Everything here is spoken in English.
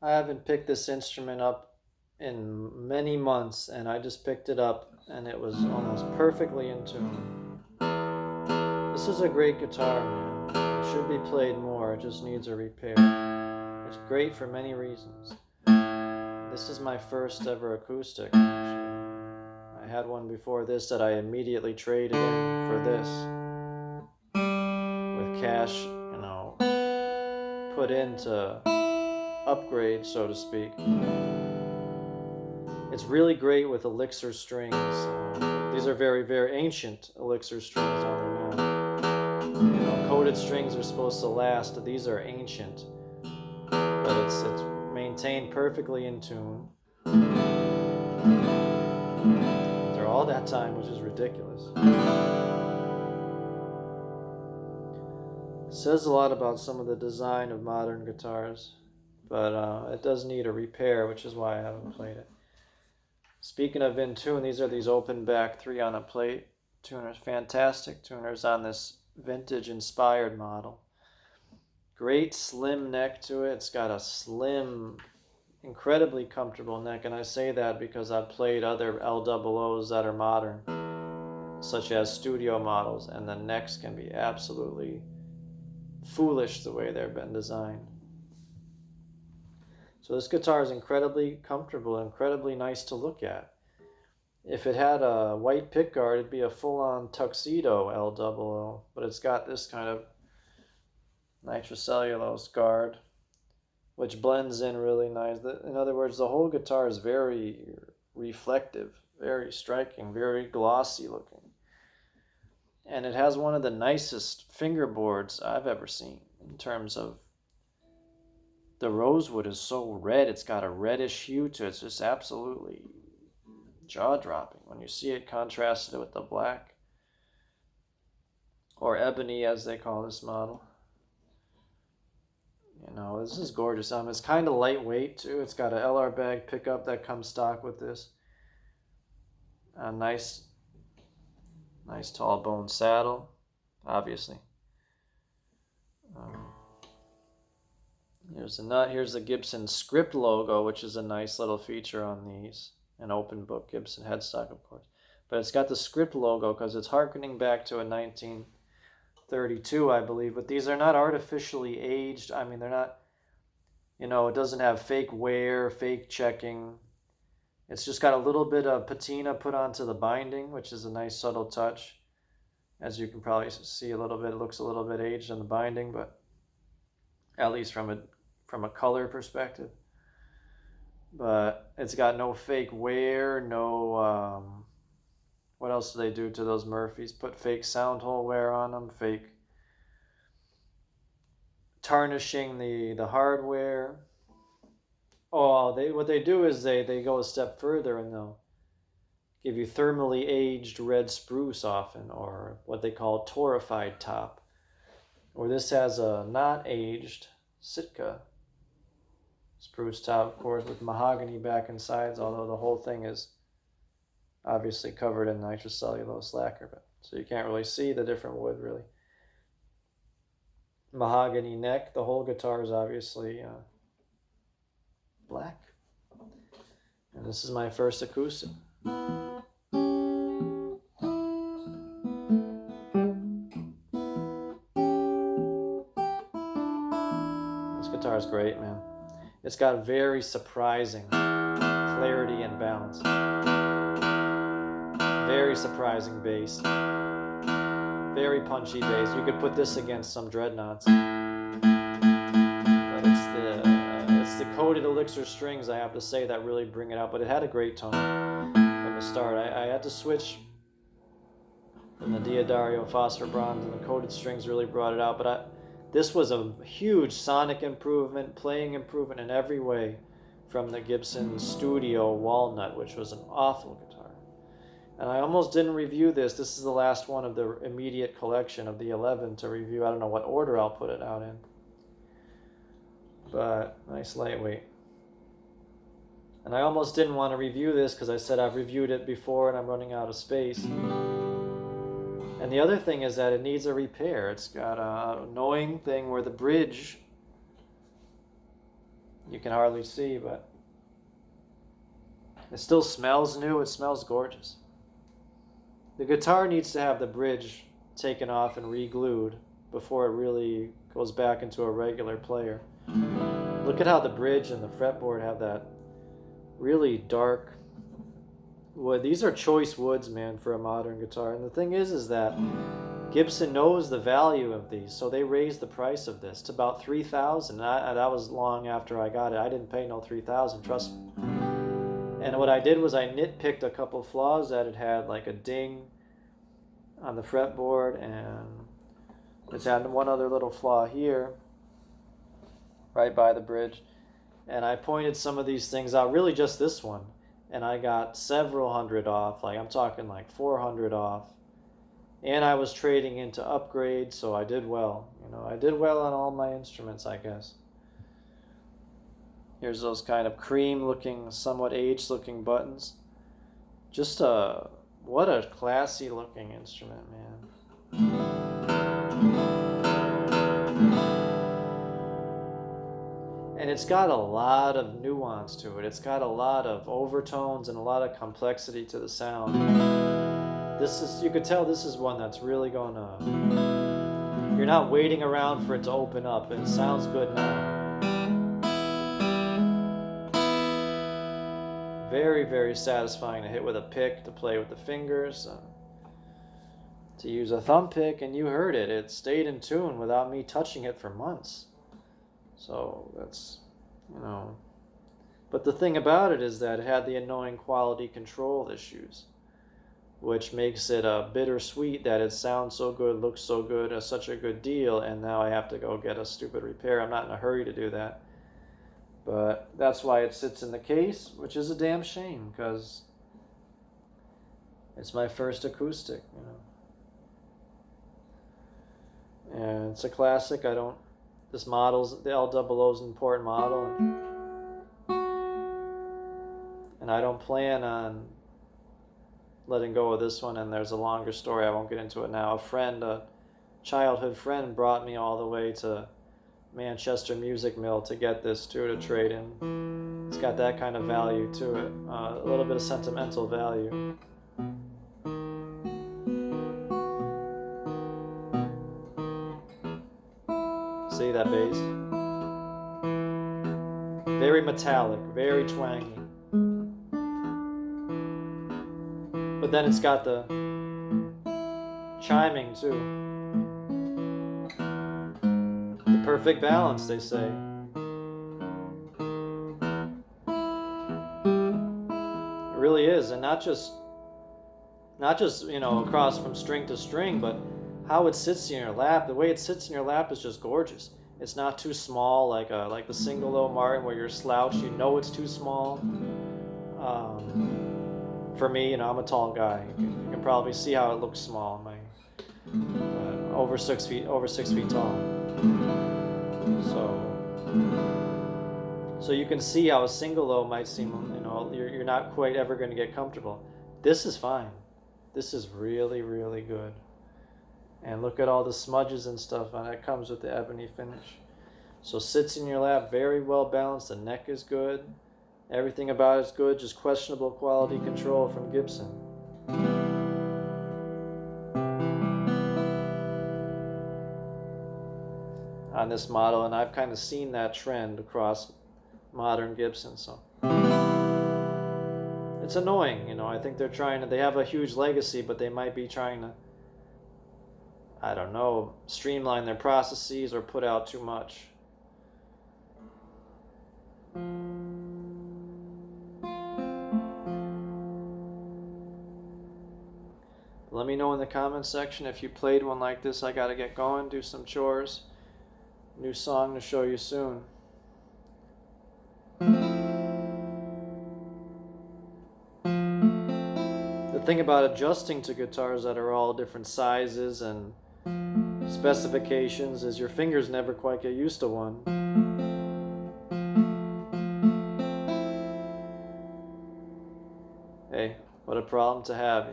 I haven't picked this instrument up in many months, and I just picked it up, and it was almost perfectly in tune. This is a great guitar, man. It should be played more. It just needs a repair. It's great for many reasons. This is my first ever acoustic, actually. I had one before this that I immediately traded in for this with cash, put in to upgrade, so to speak. It's really great with elixir strings. These are very, very ancient elixir strings on them now. Coated strings are supposed to last. These are ancient, but it's maintained perfectly in tune. They're all that time, which is ridiculous. It says a lot about some of the design of modern guitars, but it does need a repair, which is why I haven't played it. Speaking of in tune, these are these open back 3 on a plate tuners, fantastic tuners on this vintage inspired model. Great slim neck to it. It's got a slim, incredibly comfortable neck, and I say that because I've played other LOOs that are modern, such as studio models, and the necks can be absolutely foolish the way they've been designed. So this guitar is incredibly comfortable, incredibly nice to look at. If it had a white pickguard, it'd be a full-on tuxedo LOO, but it's got this kind of nitrocellulose guard, which blends in really nice. In other words, the whole guitar is very reflective, very striking, very glossy looking. And it has one of the nicest fingerboards I've ever seen in terms of the rosewood is so red. It's got a reddish hue to it. It's just absolutely jaw-dropping when you see it contrasted with the black, or ebony as they call this model. This is gorgeous. It's kind of lightweight too. It's got a LR bag pickup that comes stock with this. A nice tall bone saddle, obviously. Here's the nut. Here's the Gibson script logo, which is a nice little feature on these. An open book Gibson headstock, of course. But it's got the script logo because it's harkening back to a 1932, I believe. But these are not artificially aged. I mean, they're not, it doesn't have fake wear, fake checking. It's just got a little bit of patina put onto the binding, which is a nice subtle touch. As you can probably see a little bit, it looks a little bit aged on the binding, but at least from a color perspective. But it's got no fake wear, no, what else do they do to those Murphys? Put fake sound hole wear on them, fake tarnishing the hardware. Oh, what they do is they go a step further and they'll give you thermally aged red spruce often, or what they call torrefied top. Or this has a not aged Sitka spruce top, of course, with mahogany back and sides, although the whole thing is obviously covered in nitrocellulose lacquer, so you can't really see the different wood, really. Mahogany neck. The whole guitar is obviously black. And this is my first acoustic. This guitar is great, man. It's got very surprising clarity and balance. Very surprising bass. Very punchy bass. You could put this against some dreadnoughts. But it's the coated elixir strings, I have to say, that really bring it out. But it had a great tone from the start. I had to switch from the Diodario Phosphor Bronze, and the coated strings really brought it out. But this was a huge sonic improvement, playing improvement in every way from the Gibson Studio Walnut, which was an awful guitar. And I almost didn't review this. This is the last one of the immediate collection of the 11 to review. I don't know what order I'll put it out in. But nice lightweight. And I almost didn't want to review this because I said I've reviewed it before and I'm running out of space. And the other thing is that it needs a repair. It's got an annoying thing where the bridge, You can hardly see, but it still smells new. It smells gorgeous. The guitar needs to have the bridge taken off and re-glued before it really goes back into a regular player. Look at how the bridge and the fretboard have that really dark wood. These are choice woods, man, for a modern guitar. And the thing is that Gibson knows the value of these, so they raised the price of this to about $3,000. That was long after I got it. I didn't pay no $3,000, trust me. And what I did was I nitpicked a couple flaws that it had, like a ding on the fretboard, and it's had one other little flaw here, right by the bridge. And I pointed some of these things out, really just this one. And I got several hundred off, like I'm talking like 400 off. And I was trading into upgrades, so I did well. I did well on all my instruments, I guess. Here's those kind of cream-looking, somewhat aged-looking buttons. Just what a classy-looking instrument, man. And it's got a lot of nuance to it. It's got a lot of overtones and a lot of complexity to the sound. You could tell this is one that's really gonna, you're not waiting around for it to open up, and it sounds good now. Very, very satisfying to hit with a pick, to play with the fingers, to use a thumb pick, and you heard it. It stayed in tune without me touching it for months. So that's, But the thing about it is that it had the annoying quality control issues, which makes it bittersweet that it sounds so good, looks so good, such a good deal, and now I have to go get a stupid repair. I'm not in a hurry to do that. But that's why it sits in the case, which is a damn shame, because it's my first acoustic, And it's a classic. This model's, the L00's an important model. And I don't plan on letting go of this one, and there's a longer story. I won't get into it now. A childhood friend, brought me all the way to Manchester Music Mill to get this too, to trade in. It's got that kind of value to it, a little bit of sentimental value. See that bass? Very metallic, very twangy. But then it's got the chiming too. Perfect balance, they say. It really is, and not just across from string to string, but how it sits in your lap. The way it sits in your lap is just gorgeous. It's not too small, like the single low Martin where you're slouched. You know it's too small. For me, I'm a tall guy. You can probably see how it looks small. Over 6 feet tall. So you can see how a single low might seem, you're not quite ever going to get comfortable. This is fine. This is really, really good. And look at all the smudges and stuff, and that comes with the ebony finish. So sits in your lap, very well balanced. The neck is good. Everything about it's good, just questionable quality control from Gibson. On this model, and I've kind of seen that trend across modern Gibson, so it's annoying, I think they have a huge legacy, but they might be trying to, I don't know, streamline their processes or put out too much. Let me know in the comments section if you played one like this. I gotta get going, do some chores. New song to show you soon. The thing about adjusting to guitars that are all different sizes and specifications is your fingers never quite get used to one. Hey, what a problem to have,